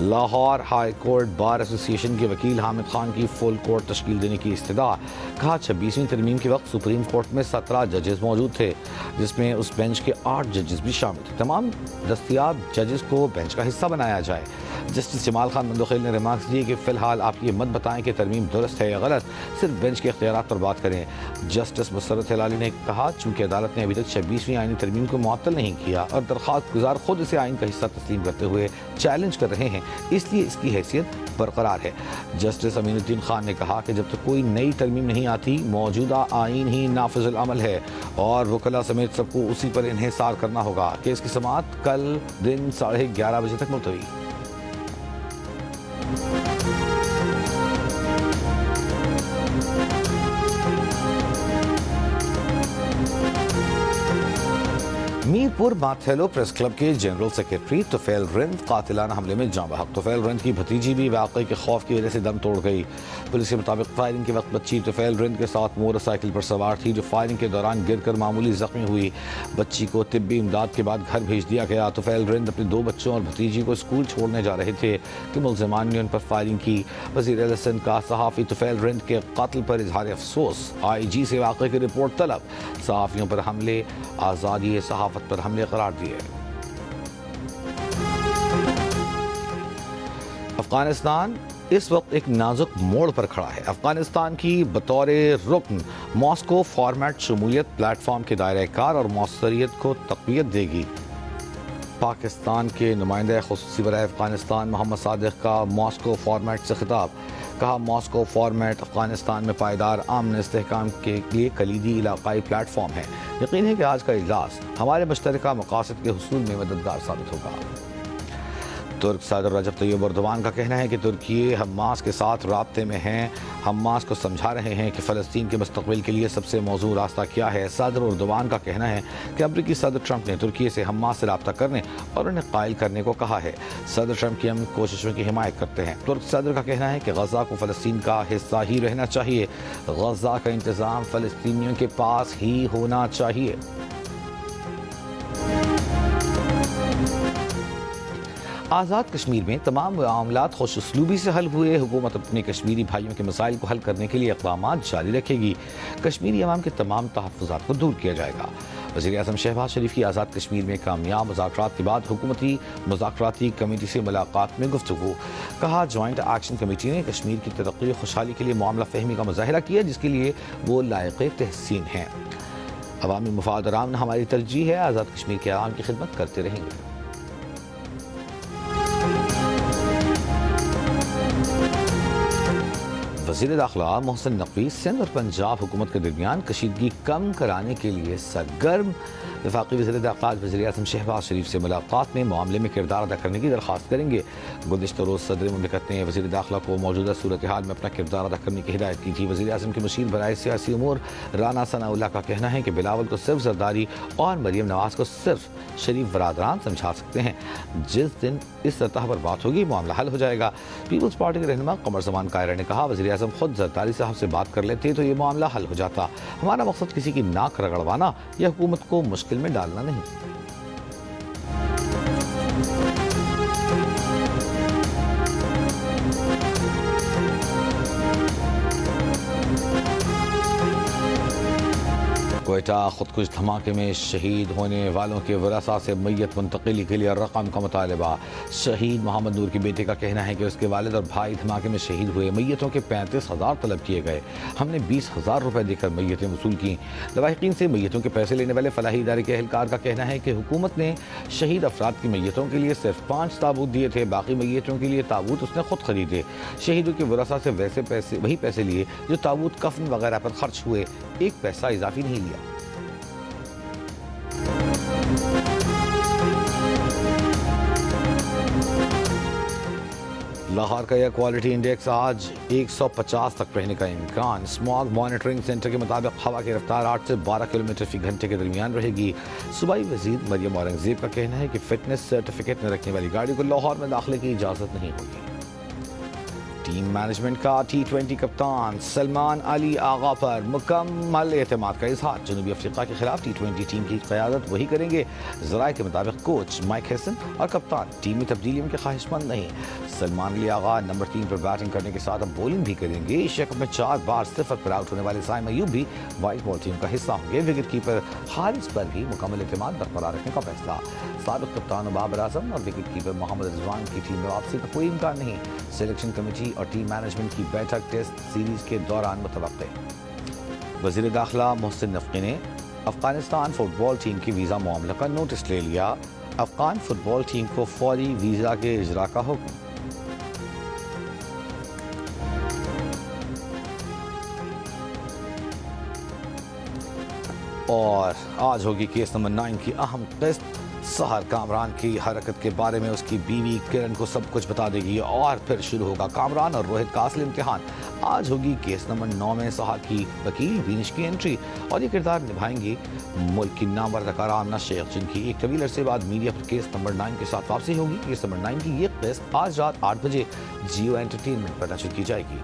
Lahore high court bar ایسوسی ایشن کے وکیل حامد خان کی فل کورٹ تشکیل دینے کی استدعا. کہا 26ویں ترمیم کے وقت سپریم کورٹ میں 17 ججز موجود تھے جس میں اس بینچ کے 8 ججز بھی شامل تھے. تمام دستیاب ججز کو بینچ کا حصہ بنایا جائے. جسٹس جمال خان مندوخیل نے ریمارکس دیے کہ فی الحال آپ یہ مت بتائیں کہ ترمیم درست ہے یا غلط, صرف بینچ کے اختیارات پر بات کریں. جسٹس مسرت ہلالی نے کہا چونکہ عدالت نے ابھی تک 26ویں آئینی ترمیم کو معطل نہیں کیا اور درخواست گزار خود اسے آئین کا حصہ تسلیم کرتے ہوئے چیلنج کر رہے ہیں, اس لیے اس کی حیثیت برقرار ہے. جسٹس امین الدین خان نے کہا کہ جب تک کوئی نئی ترمیم نہیں آتی موجودہ آئین ہی نافذ العمل ہے اور وکلاء سمیت سب کو اسی پر انحصار کرنا ہوگا. کیس کی سماعت کل دن 11:30 بجے تک ملتوی. میرپور ماتھیلو پریس کلب کے جنرل سیکرٹری طفیل رند قاتلانہ حملے میں جاں بحق. طفیل رند کی بھتیجی بھی واقعے کے خوف کی وجہ سے دم توڑ گئی. پولیس کے مطابق فائرنگ کے وقت بچی طفیل رند کے ساتھ موٹر سائیکل پر سوار تھی جو فائرنگ کے دوران گر کر معمولی زخمی ہوئی. بچی کو طبی امداد کے بعد گھر بھیج دیا گیا. طفیل رند اپنے 2 بچوں اور بھتیجی کو اسکول چھوڑنے جا رہے تھے کہ ملزمان نے ان پر فائرنگ کی. وزیر اعلی سندھ کا صحافی طفیل رند کے قتل پر اظہار افسوس. IG سے واقعے کی رپورٹ طلب. صحافیوں پر حملے آزادی صحافت پر حملے قرار دیے. افغانستان اس وقت ایک نازک موڑ پر کھڑا ہے. افغانستان کی بطور رکن ماسکو فارمیٹ شمولیت پلیٹ فارم کے دائرہ کار اور موثریت کو تقویت دے گی. پاکستان کے نمائندہ خصوصی برائے افغانستان محمد صادق کا ماسکو فارمیٹ سے خطاب. کہا ماسکو فارمیٹ افغانستان میں پائیدار امن استحکام کے لیے کلیدی علاقائی پلیٹ فارم ہے. یقین ہے کہ آج کا اجلاس ہمارے مشترکہ مقاصد کے حصول میں مددگار ثابت ہوگا. ترک صدر رجب طیب اردوان کا کہنا ہے کہ ترکی حماس کے ساتھ رابطے میں ہیں. حماس کو سمجھا رہے ہیں کہ فلسطین کے مستقبل کے لیے سب سے موزوں راستہ کیا ہے. صدر اردوان کا کہنا ہے کہ امریکی صدر ٹرمپ نے ترکی سے حماس سے رابطہ کرنے اور انہیں قائل کرنے کو کہا ہے. صدر ٹرمپ کی امن کوششوں کی حمایت کرتے ہیں. ترک صدر کا کہنا ہے کہ غزہ کو فلسطین کا حصہ ہی رہنا چاہیے. غزہ کا انتظام فلسطینیوں کے پاس ہی ہونا چاہیے. آزاد کشمیر میں تمام معاملات خوش اسلوبی سے حل ہوئے. حکومت اپنے کشمیری بھائیوں کے مسائل کو حل کرنے کے لیے اقدامات جاری رکھے گی. کشمیری عوام کے تمام تحفظات کو دور کیا جائے گا. وزیر اعظم شہباز شریف کی آزاد کشمیر میں کامیاب مذاکرات کے بعد حکومتی مذاکراتی کمیٹی سے ملاقات میں گفتگو. کہا جوائنٹ ایکشن کمیٹی نے کشمیر کی ترقی و خوشحالی کے لیے معاملہ فہمی کا مظاہرہ کیا جس کے لیے وہ لائق تحسین ہیں. عوامی مفاد اور امن ہماری ترجیح ہے. آزاد کشمیر کے عوام کی خدمت کرتے رہیں گے. وزیر داخلہ محسن نقوی سندھ اور پنجاب حکومت کے درمیان کشیدگی کم کرانے کے لیے سرگرم. وفاقی وزیر داخلہ وزیر اعظم شہباز شریف سے ملاقات میں معاملے میں کردار ادا کرنے کی درخواست کریں گے. گزشتہ روز صدر مملکت نے وزیر داخلہ کو موجودہ صورتحال میں اپنا کردار ادا کرنے کی ہدایت کی تھی. وزیر اعظم کے مشیر برائے سیاسی امور رانا ثناء اللہ کا کہنا ہے کہ بلاول کو صرف زرداری اور مریم نواز کو صرف شریف برادران سمجھا سکتے ہیں. جس دن اس سطح پر بات ہوگی معاملہ حل ہو جائے گا. پیپلز پارٹی کے رہنما قمر زمان قائرہ نے کہا وزیر اعظم خود زرداری صاحب سے بات کر لیتے تو یہ معاملہ حل ہو جاتا. ہمارا مقصد کسی کی ناک رگڑوانا یا حکومت کو مشکل میں ڈالنا نہیں. کوئٹہ خودکش دھماکے میں شہید ہونے والوں کے ورثاء سے میت منتقلی کے لیے رقم کا مطالبہ. شہید محمد نور کے بیٹے کا کہنا ہے کہ اس کے والد اور بھائی دھماکے میں شہید ہوئے. میتوں کے 35,000 طلب کیے گئے. ہم نے 20,000 روپے دے کر میتیں وصول کیں. لواحقین سے میتوں کے پیسے لینے والے فلاحی ادارے کے اہلکار کا کہنا ہے کہ حکومت نے شہید افراد کی میتوں کے لیے صرف 5 تابوت دیے تھے. باقی میتوں کے لیے تابوت اس نے خود خریدے. شہیدوں کے ورثاء سے وہی پیسے لیے جو تابوت کفن وغیرہ پر خرچ ہوئے. 1 پیسہ اضافی نہیں لیا. لاہور کا ایئر کوالٹی انڈیکس آج 150 تک رہنے کا امکان. اسماگ مانیٹرنگ سینٹر کے مطابق ہوا کی رفتار 8 سے 12 کلومیٹر فی گھنٹے کے درمیان رہے گی. صوبائی وزیر مریم اورنگزیب کا کہنا ہے کہ فٹنس سرٹیفکیٹ نہ رکھنے والی گاڑی کو لاہور میں داخلے کی اجازت نہیں ہوگی. ٹیم مینجمنٹ کا T20 کپتان سلمان علی آغا پر مکمل اعتماد کا اظہار. جنوبی افریقہ کے خلاف T20 ٹیم کی قیادت وہی کریں گے. ذرائع کے مطابق کوچ مائک ہیسن اور کپتان ٹیمی تبدیلیوں کے خواہش مند نہیں. سلمان علی آغا نمبر 3 پر بیٹنگ کرنے کے ساتھ اب بولنگ بھی کریں گے. ایشیا کپ میں 4 بار 0 پر آؤٹ ہونے والے سائم ایوب بھی وائٹ بال ٹیم کا حصہ ہوں گے. وکٹ کیپر حارث پر بھی مکمل اعتماد برقرار رکھنے کا فیصلہ. سابق کپتان بابر اعظم اور وکٹ کیپر محمد رضوان کی ٹیم میں واپسی کا کوئی امکان نہیں. سلیکشن کمیٹی اور ٹیم مینجمنٹ کی بیٹھک ٹیسٹ سیریز کے دوران متوقع. وزیر داخلہ محسن نقوی نے افغانستان فٹ بال ٹیم کی ویزا معاملہ کا نوٹس لے لیا. افغان فٹ بال ٹیم کو فوری ویزا کے اجرا کا حکم. اور آج ہوگی کیس نمبر 9 کی اہم قسط. سحر کامران کی حرکت کے بارے میں اس کی بیوی کرن کو سب کچھ بتا دے گی اور پھر شروع ہوگا کامران اور روہت کا اصل امتحان. آج ہوگی کیس نمبر 9 میں سحر کی وکیل بینش کی انٹری اور یہ کردار نبھائیں گی ملک کی نامور اداکارہ آمنہ شیخ، جن کی ایک طویل عرصے بعد میڈیا پر کیس نمبر 9 کے ساتھ واپسی ہوگی. کیس نمبر 9 کی یہ قسط آج رات 8 بجے جیو انٹرٹینمنٹ پر نشر کی جائے گی.